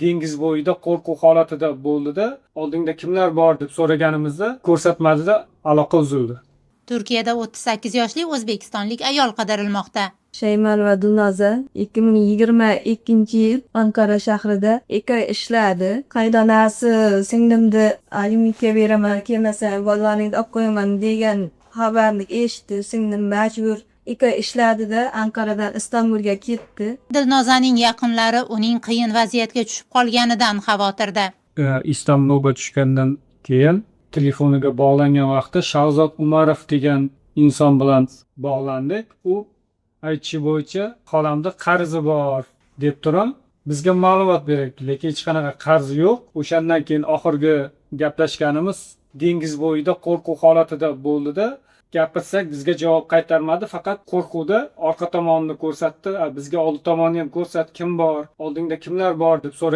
dengiz bo'yida qo'rquv holatida bo'ldi-da, oldingda kimlar bor deb so'raganimizda ko'rsatmadida aloqa uzildi. Turkiyada 38 yoshli o'zbekistonlik ayol qidirilmoqda. Shaymal va Dilnoza 2022-yil Ankara shahrida 2 oy ishladi. Qaydonasi singlimni alimlikka beraman, kelmasa bolalaringni olib qo'yaman degan xabarni eshitdi. Singlim majbur 2 oy ishladida Ankaradan Istanbulga ketdi. Dilnozaning yaqinlari uning qiyin vaziyatga tushib qolganidan xavotirda. Istanbulga tushgandan keyin telefoniga bog'langan vaqtda Shahzod Umarov degan inson bilan bog'landik. U aytishi bo'yicha xolamda qarzi bor deb turib bizga ma'lumot beryapti, lekin hech qanaqa qarzi yo'q. O'shandan keyin oxirgi gaplashganimiz dengiz bo'yida qo'rquv holatida bo'ldi-da, gapirsak bizga javob qaytarmadi, faqat qo'rquvda orqa tomonni ko'rsatdi, bizga oldi tomonni ham ko'rsatdi, kim bor, oldingda kimlar bor deb so'ragan.